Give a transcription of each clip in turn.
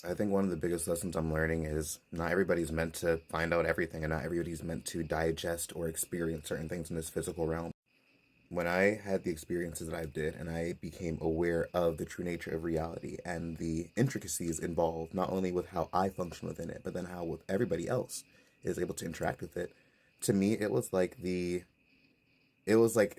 I think one of the biggest lessons I'm learning is not everybody's meant to find out everything, and not everybody's meant to digest or experience certain things in this physical realm. When I had the experiences that I did and I became aware of the true nature of reality and the intricacies involved, not only with how I function within it, but then how with everybody else is able to interact with it, to me it was like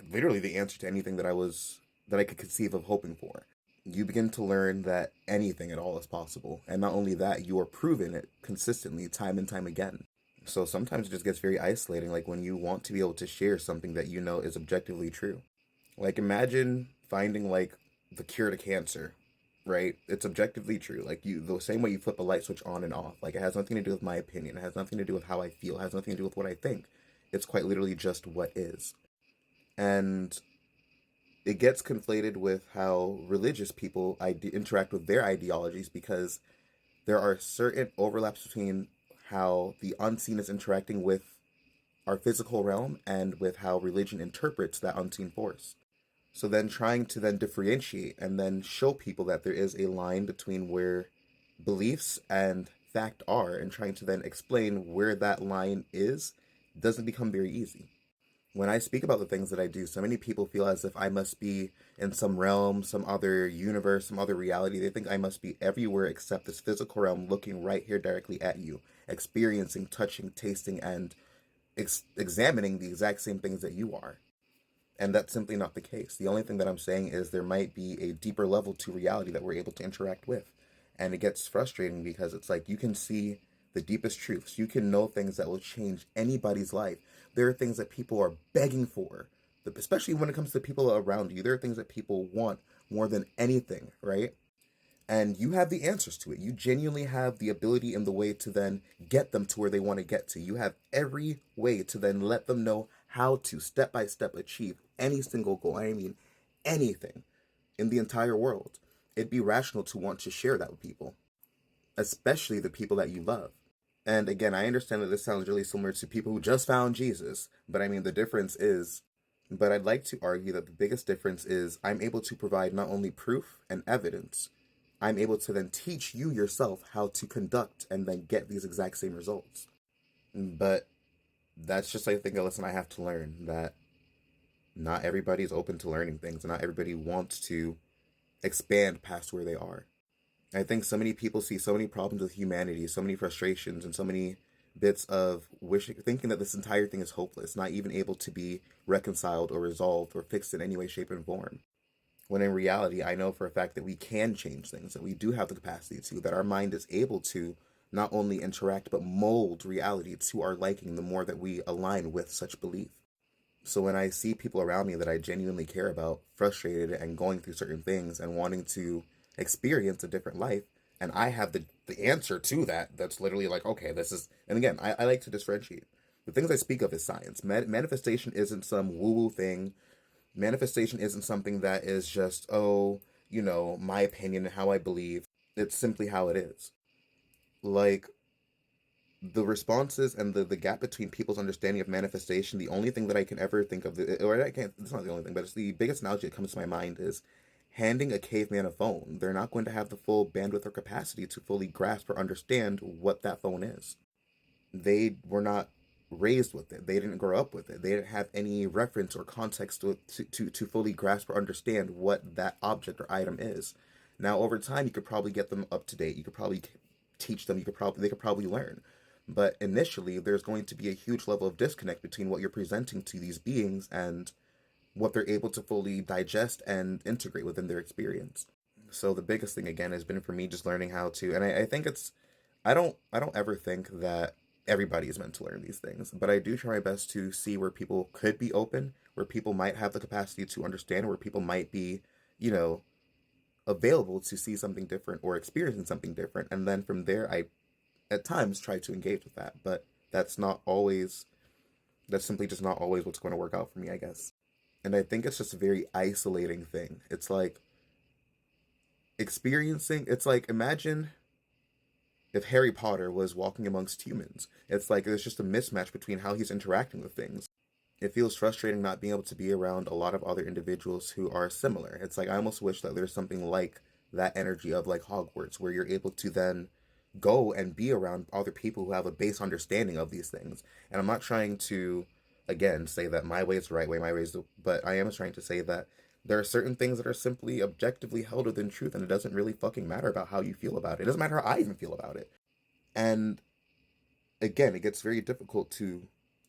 literally the answer to anything that I could conceive of hoping for. You begin to learn that anything at all is possible, and not only that, you are proven it consistently time and time again. So sometimes it just gets very isolating, like when you want to be able to share something that you know is objectively true. Like imagine finding like the cure to cancer, right? It's objectively true. Like you, the same way you flip a light switch on and off. Like it has nothing to do with my opinion. It has nothing to do with how I feel. It has nothing to do with what I think. It's quite literally just what is. And it gets conflated with how religious people interact with their ideologies, because there are certain overlaps between how the unseen is interacting with our physical realm and with how religion interprets that unseen force. So then trying to then differentiate and then show people that there is a line between where beliefs and fact are, and trying to then explain where that line is, doesn't become very easy. When I speak about the things that I do, so many people feel as if I must be in some realm, some other universe, some other reality. They think I must be everywhere except this physical realm, looking right here directly at you, experiencing, touching, tasting, and examining the exact same things that you are. And that's simply not the case. The only thing that I'm saying is there might be a deeper level to reality that we're able to interact with. And it gets frustrating because it's like you can see the deepest truths. You can know things that will change anybody's life. There are things that people are begging for, especially when it comes to people around you. There are things that people want more than anything, right? And you have the answers to it. You genuinely have the ability and the way to then get them to where they want to get to. You have every way to then let them know how to step by step achieve any single goal. I mean, anything in the entire world. It'd be rational to want to share that with people, especially the people that you love. And again, I understand that this sounds really similar to people who just found Jesus, but I mean, the difference is, but I'd like to argue that the biggest difference is I'm able to provide not only proof and evidence, I'm able to then teach you yourself how to conduct and then get these exact same results. But that's just, I think, a lesson I have to learn, that not everybody's open to learning things, and not everybody wants to expand past where they are. I think so many people see so many problems with humanity, so many frustrations, and so many bits of wishing, thinking that this entire thing is hopeless, not even able to be reconciled or resolved or fixed in any way, shape, and form. When in reality, I know for a fact that we can change things, that we do have the capacity to, that our mind is able to not only interact but mold reality to our liking the more that we align with such belief. So when I see people around me that I genuinely care about frustrated and going through certain things and wanting to experience a different life, and I have the answer to that, that's literally like, okay, this is, and again, I like to differentiate. The things I speak of is science. Manifestation isn't some woo-woo thing. Manifestation isn't something that is just, oh, my opinion and how I believe. It's simply how it is. Like, the responses and the gap between people's understanding of manifestation, the only thing that I can ever think of, or I can't, it's not the only thing, but it's the biggest analogy that comes to my mind is handing a caveman a phone. They're not going to have the full bandwidth or capacity to fully grasp or understand what that phone is. They were not raised with it. They didn't grow up with it. They didn't have any reference or context to fully grasp or understand what that object or item is. Now, over time, you could probably get them up to date. You could probably teach them. They could probably learn. But initially, there's going to be a huge level of disconnect between what you're presenting to these beings and what they're able to fully digest and integrate within their experience. So the biggest thing again has been for me just learning how to, and I think it's, I don't ever think that everybody is meant to learn these things, but I do try my best to see where people could be open, where people might have the capacity to understand, where people might be, you know, available to see something different or experiencing something different, and then from there I at times try to engage with that, but that's not always, that's simply just not always what's going to work out for me, I guess. And I think it's just a very isolating thing. It's like it's like imagine if Harry Potter was walking amongst humans. It's like there's just a mismatch between how he's interacting with things. It feels frustrating not being able to be around a lot of other individuals who are similar. It's like I almost wish that there's something like that energy of like Hogwarts, where you're able to then go and be around other people who have a base understanding of these things. And I'm not trying to, again, say that my way is the right way, my way is the, but I am trying to say that there are certain things that are simply objectively held within truth, and it doesn't really fucking matter about how you feel about it. It doesn't matter how I even feel about it. And again, it gets very difficult to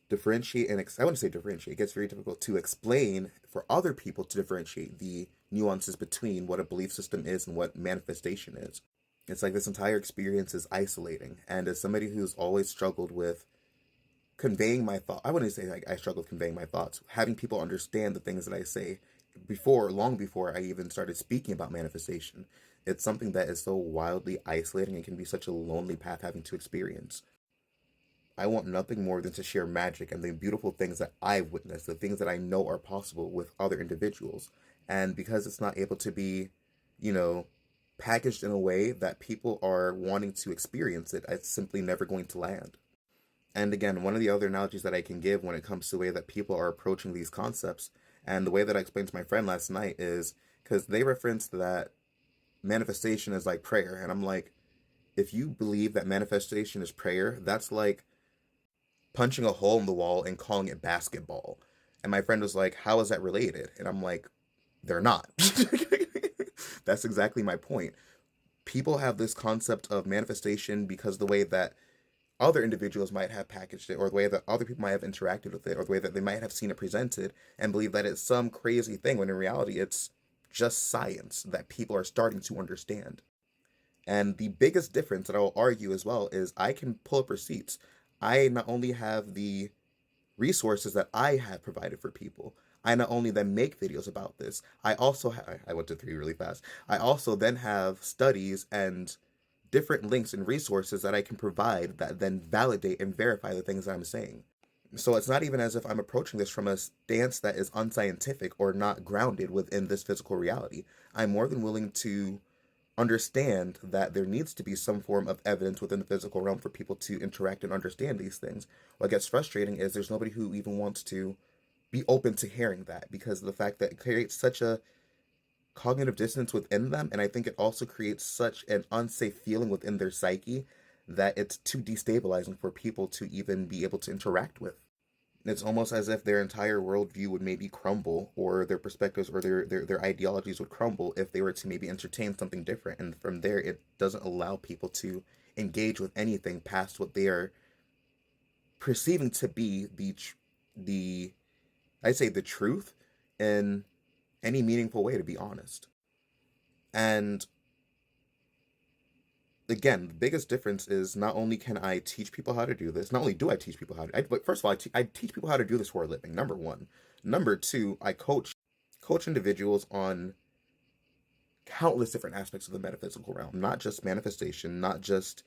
differentiate and I wouldn't say differentiate. It gets very difficult to explain for other people to differentiate the nuances between what a belief system is and what manifestation is. It's like this entire experience is isolating. And as somebody who's always struggled with conveying my thought, I wouldn't say like I struggle with conveying my thoughts, having people understand the things that I say long before I even started speaking about manifestation. It's something that is so wildly isolating and can be such a lonely path having to experience. I want nothing more than to share magic and the beautiful things that I've witnessed, the things that I know are possible with other individuals. And because it's not able to be, you know, packaged in a way that people are wanting to experience it, it's simply never going to land. And again, one of the other analogies that I can give when it comes to the way that people are approaching these concepts, and the way that I explained to my friend last night is because they referenced that manifestation is like prayer. And I'm like, if you believe that manifestation is prayer, that's like punching a hole in the wall and calling it basketball. And my friend was like, how is that related? And I'm like, they're not. That's exactly my point. People have this concept of manifestation because the way that other individuals might have packaged it, or the way that other people might have interacted with it, or the way that they might have seen it presented, and believe that it's some crazy thing, when in reality it's just science that people are starting to understand. And the biggest difference that I will argue as well is I can pull up receipts. I not only have the resources that I have provided for people, I not only then make videos about this, I also have, I went to three really fast. I also then have studies and different links and resources that I can provide that then validate and verify the things that I'm saying. So it's not even as if I'm approaching this from a stance that is unscientific or not grounded within this physical reality. I'm more than willing to understand that there needs to be some form of evidence within the physical realm for people to interact and understand these things. What gets frustrating is there's nobody who even wants to be open to hearing that, because of the fact that it creates such a cognitive dissonance within them, and I think it also creates such an unsafe feeling within their psyche that it's too destabilizing for people to even be able to interact with. It's almost as if their entire worldview would maybe crumble, or their perspectives or their ideologies would crumble if they were to maybe entertain something different. And from there, it doesn't allow people to engage with anything past what they are perceiving to be the I'd say the truth in any meaningful way, to be honest. And again, the biggest difference is not only can I teach people how to do this, not only do I teach people how to, but first of all, I teach people how to do this for a living, number one. Number two, I coach individuals on countless different aspects of the metaphysical realm, not just manifestation, not just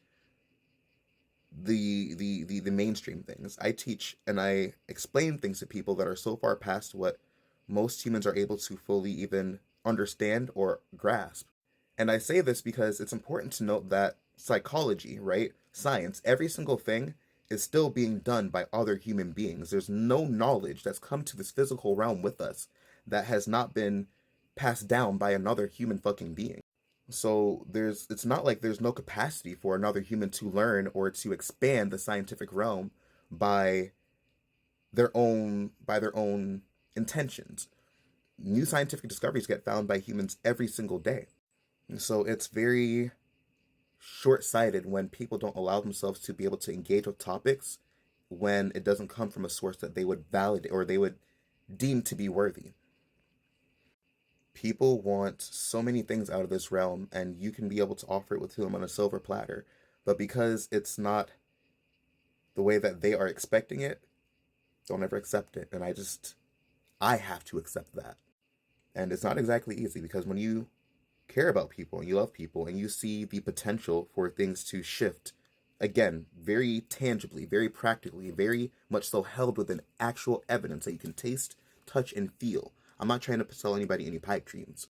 the mainstream things. I teach and I explain things to people that are so far past what most humans are able to fully even understand or grasp. And I say this because it's important to note that psychology, right? Science, every single thing is still being done by other human beings. There's no knowledge that's come to this physical realm with us that has not been passed down by another human fucking being. So it's not like there's no capacity for another human to learn or to expand the scientific realm by their own intentions. New scientific discoveries get found by humans every single day. So it's very short-sighted when people don't allow themselves to be able to engage with topics when it doesn't come from a source that they would validate or they would deem to be worthy. People want so many things out of this realm, and you can be able to offer it to them on a silver platter, but because it's not the way that they are expecting it, don't ever accept it. And I have to accept that. And it's not exactly easy, because when you care about people and you love people and you see the potential for things to shift, again, very tangibly, very practically, very much so held within actual evidence that you can taste, touch, and feel. I'm not trying to sell anybody any pipe dreams.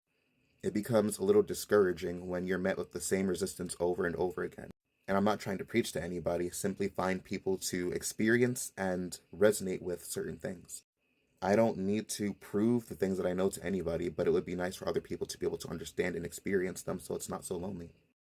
It becomes a little discouraging when you're met with the same resistance over and over again. And I'm not trying to preach to anybody, simply find people to experience and resonate with certain things. I don't need to prove the things that I know to anybody, but it would be nice for other people to be able to understand and experience them so it's not so lonely.